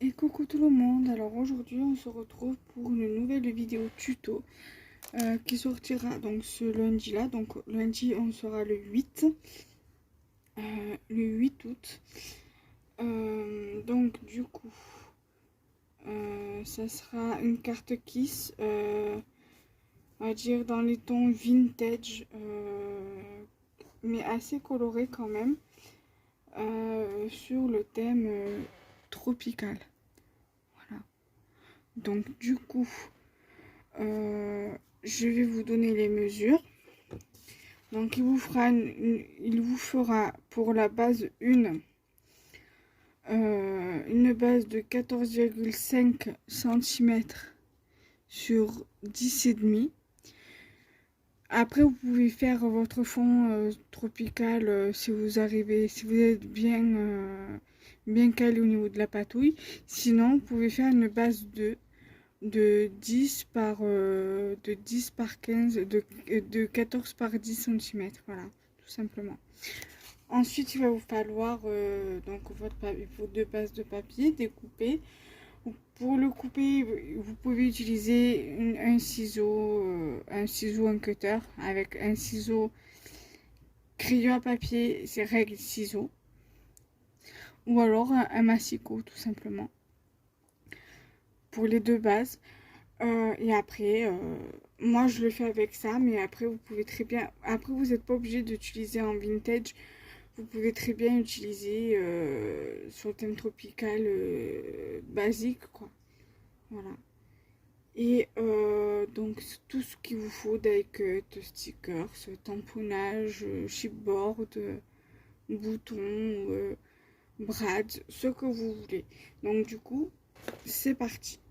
Et coucou tout le monde, alors aujourd'hui on se retrouve pour une nouvelle vidéo tuto qui sortira donc ce lundi là, donc lundi on sera le 8 août. Donc du coup ça sera une carte Kiss, on va dire dans les tons vintage, mais assez coloré quand même, sur le thème tropical. Voilà. Donc du coup, je vais vous donner les mesures. Donc il vous fera pour la base une base de 14,5 cm sur 10,5. Après vous pouvez faire votre fond tropical si vous êtes bien calé au niveau de la patouille. Sinon vous pouvez faire une base de 10 par 15, de 14 par 10 cm, voilà, tout simplement. Ensuite, il va vous falloir donc vos deux bases de papier découpées. Pour le couper, vous pouvez utiliser un ciseau, un cutter avec un ciseau crayon à papier, c'est règle ciseau, ou alors un massicot tout simplement pour les deux bases. Et après, moi je le fais avec ça, mais après vous pouvez très bien, après vous n'êtes pas obligé d'utiliser en vintage, vous pouvez très bien utiliser sur le thème tropical basique, quoi. Voilà. Et donc tout ce qu'il vous faut, die cut, stickers, tamponnage, chipboard, boutons, brad, ce que vous voulez. Donc du coup, c'est parti.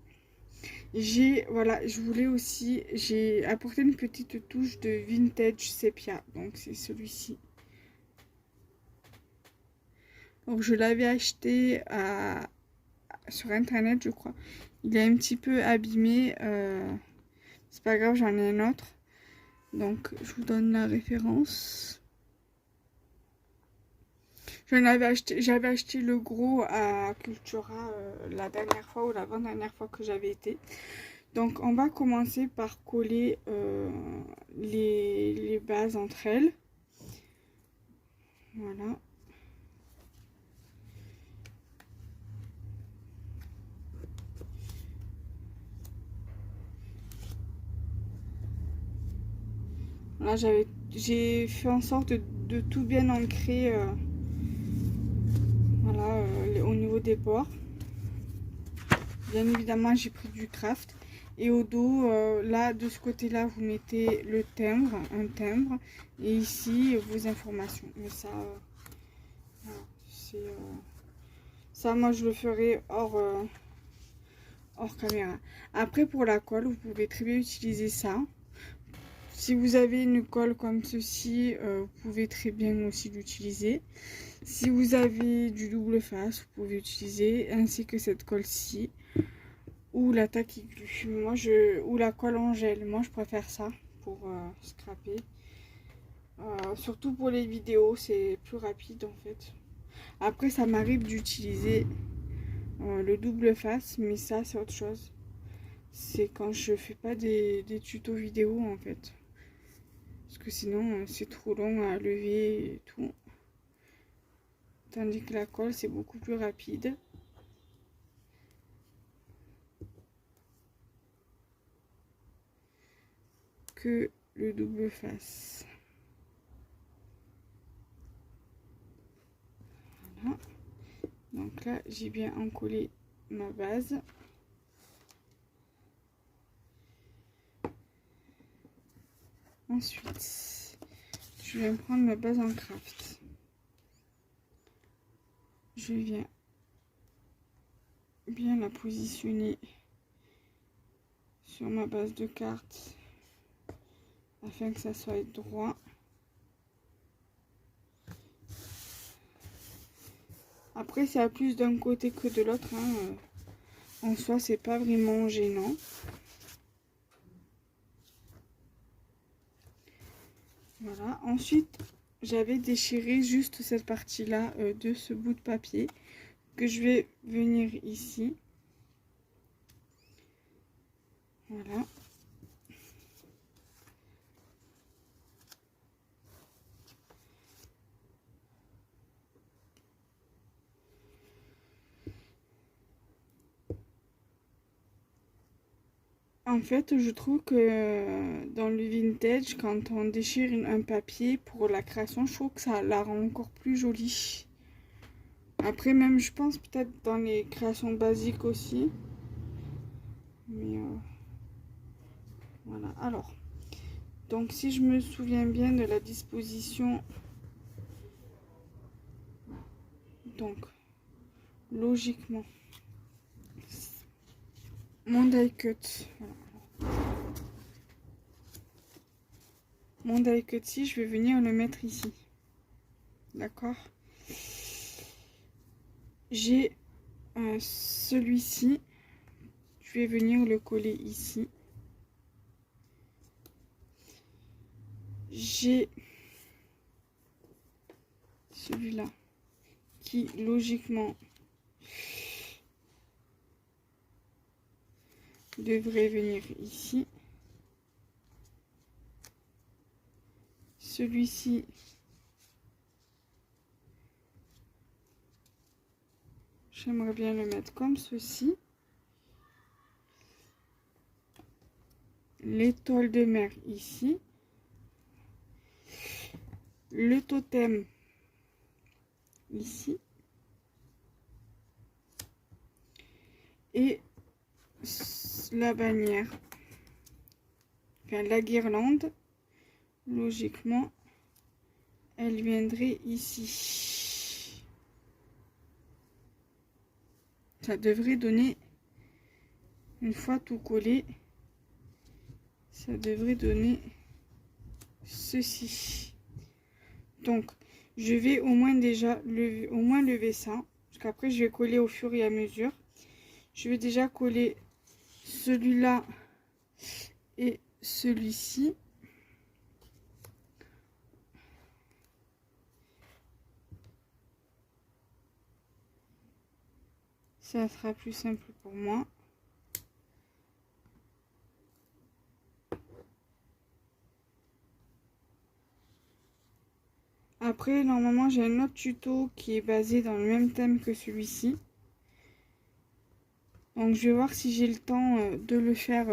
Voilà, j'ai apporté une petite touche de vintage sépia, donc c'est celui-ci. Donc je l'avais acheté sur internet, je crois. Il est un petit peu abîmé, c'est pas grave, j'en ai un autre. Donc je vous donne la référence. J'avais acheté le gros à Cultura la dernière fois ou l'avant-dernière fois que j'avais été. Donc on va commencer par coller les bases entre elles. Voilà. Là j'ai fait en sorte de tout bien ancrer, voilà, au niveau des bords. Bien évidemment j'ai pris du craft. Et au dos, là, de ce côté-là, vous mettez le timbre, un timbre. Et ici, vos informations. Mais ça, voilà, ça, moi, je le ferai hors caméra. Après, pour la colle, vous pouvez très bien utiliser ça. Si vous avez une colle comme ceci, vous pouvez très bien aussi l'utiliser. Si vous avez du double face, vous pouvez utiliser, ainsi que cette colle-ci. Ou la taque aiguë, ou la colle en gel, moi je préfère ça pour scraper, surtout pour les vidéos, c'est plus rapide en fait. Après ça m'arrive d'utiliser le double face, mais ça c'est autre chose, c'est quand je fais pas des tutos vidéo en fait, parce que sinon c'est trop long à lever et tout, tandis que la colle c'est beaucoup plus rapide. Que le double face. Voilà. Donc là, j'ai bien encollé ma base. Ensuite, je vais prendre ma base en craft. Je viens bien la positionner sur ma base de carte afin que ça soit droit. Après, c'est à plus d'un côté que de l'autre, hein. En soi, c'est pas vraiment gênant. Voilà. Ensuite, j'avais déchiré juste cette partie-là de ce bout de papier que je vais venir ici. Voilà. En fait, je trouve que dans le vintage, quand on déchire un papier pour la création, je trouve que ça la rend encore plus jolie. Après, même, je pense peut-être dans les créations basiques aussi. Mais voilà. Alors, donc si je me souviens bien de la disposition, donc logiquement, mon die cut. Voilà. Mon die cut ci, je vais venir le mettre ici. D'accord. J'ai celui-ci. Je vais venir le coller ici. J'ai celui-là qui logiquement devrait venir ici. Celui-ci j'aimerais bien le mettre comme ceci. L'étoile de mer ici. Le totem ici. Et la bannière. Enfin, la guirlande, logiquement, elle viendrait ici. Ça devrait donner, une fois tout collé, ça devrait donner ceci. Donc, je vais au moins déjà lever ça, parce qu'après je vais coller au fur et à mesure. Je vais déjà coller celui-là et celui-ci. Ça sera plus simple pour moi. Après, normalement, j'ai un autre tuto qui est basé dans le même thème que celui-ci. Donc, je vais voir si j'ai le temps de le faire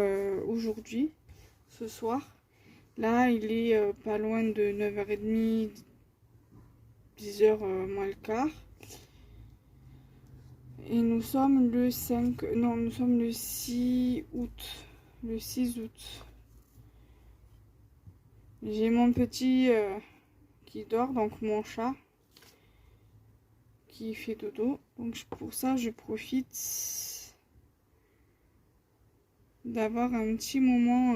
aujourd'hui, ce soir. Là, il est pas loin de 9h30, 10h moins le quart. Et nous sommes le 5... Non, nous sommes le 6 août. Le 6 août. J'ai mon petit qui dort, donc mon chat, qui fait dodo. Donc pour ça, je profite d'avoir un petit moment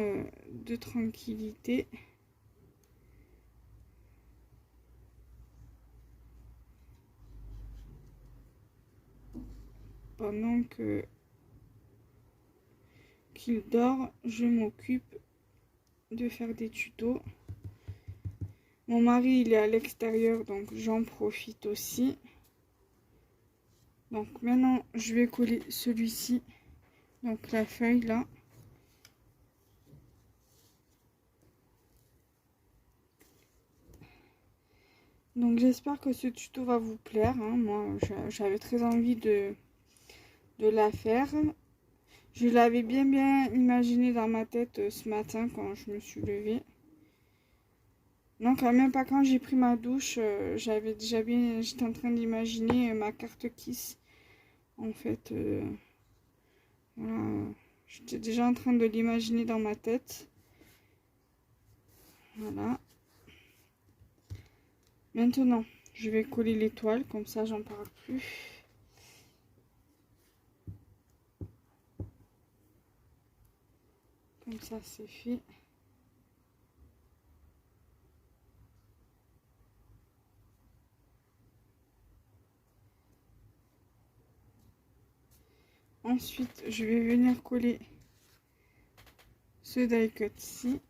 de tranquillité. Pendant que qu'il dort, je m'occupe de faire des tutos. Mon mari, il est à l'extérieur, donc j'en profite aussi. Donc maintenant, je vais coller celui-ci, donc la feuille là. Donc j'espère que ce tuto va vous plaire, hein. Moi, j'avais très envie de la faire. Je l'avais bien imaginé dans ma tête ce matin quand je me suis levée. Non, quand même pas quand j'ai pris ma douche, j'étais en train d'imaginer ma carte Kiss. En fait, voilà, j'étais déjà en train de l'imaginer dans ma tête. Voilà. Maintenant, je vais coller l'étoile, comme ça j'en parle plus. Comme ça, c'est fait. Ensuite, je vais venir coller ce die cut-ci.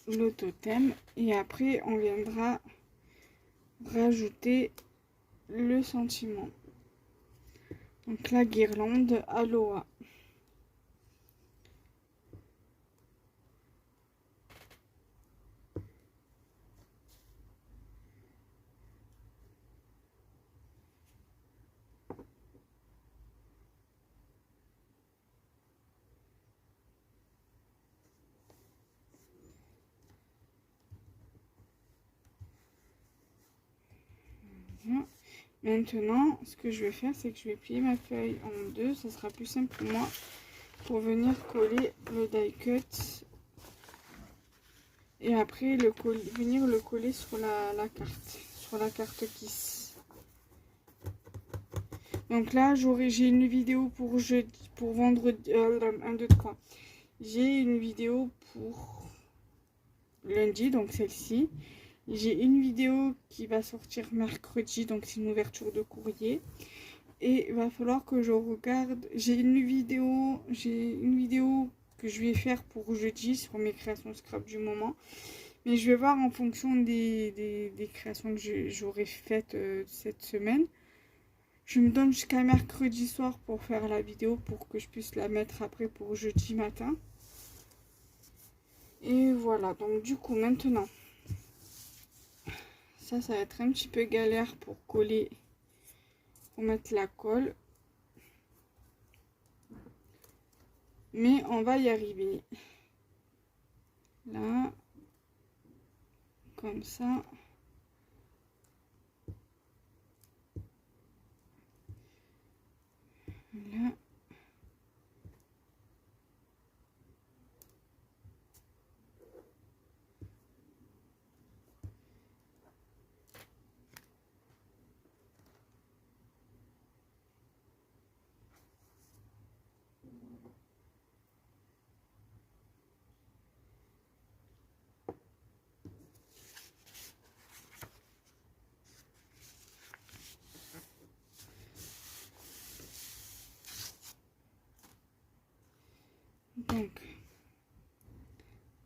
le totem et après on viendra rajouter le sentiment. Donc la guirlande Aloha. Maintenant, ce que je vais faire, c'est que je vais plier ma feuille en deux. Ça sera plus simple pour moi pour venir coller le die cut. Et après, venir le coller sur la carte. Sur la carte Kiss. Donc là, j'ai une vidéo pour jeudi, pour vendredi. 1, 2, 3. J'ai une vidéo pour lundi, donc celle-ci. J'ai une vidéo qui va sortir mercredi, donc c'est une ouverture de courrier. Et il va falloir que je regarde. J'ai une vidéo que je vais faire pour jeudi sur mes créations scrap du moment. Mais je vais voir en fonction des créations que j'aurai faites cette semaine. Je me donne jusqu'à mercredi soir pour faire la vidéo pour que je puisse la mettre après pour jeudi matin. Et voilà, donc du coup maintenant, ça va être un petit peu galère pour coller, pour mettre la colle. Mais on va y arriver. Là, comme ça. Là. Donc,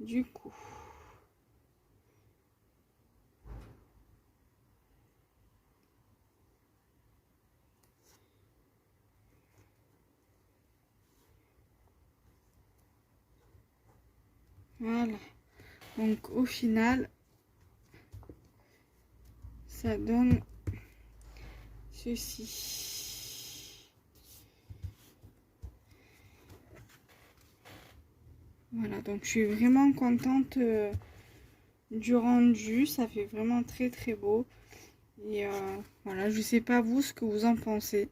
du coup, voilà. Donc au final, ça donne ceci. Voilà, donc je suis vraiment contente du rendu. Ça fait vraiment très très beau. Et voilà, je sais pas vous ce que vous en pensez.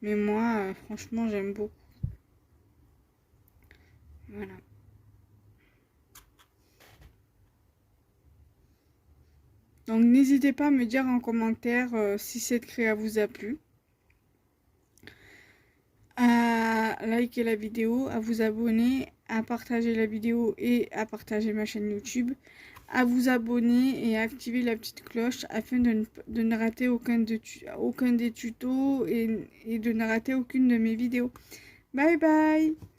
Mais moi, franchement, j'aime beaucoup. Voilà. Donc n'hésitez pas à me dire en commentaire si cette créa vous a plu. À liker la vidéo, à vous abonner, à partager la vidéo et à partager ma chaîne YouTube, à vous abonner et à activer la petite cloche afin de ne rater aucun des tutos et de ne rater aucune de mes vidéos. Bye bye!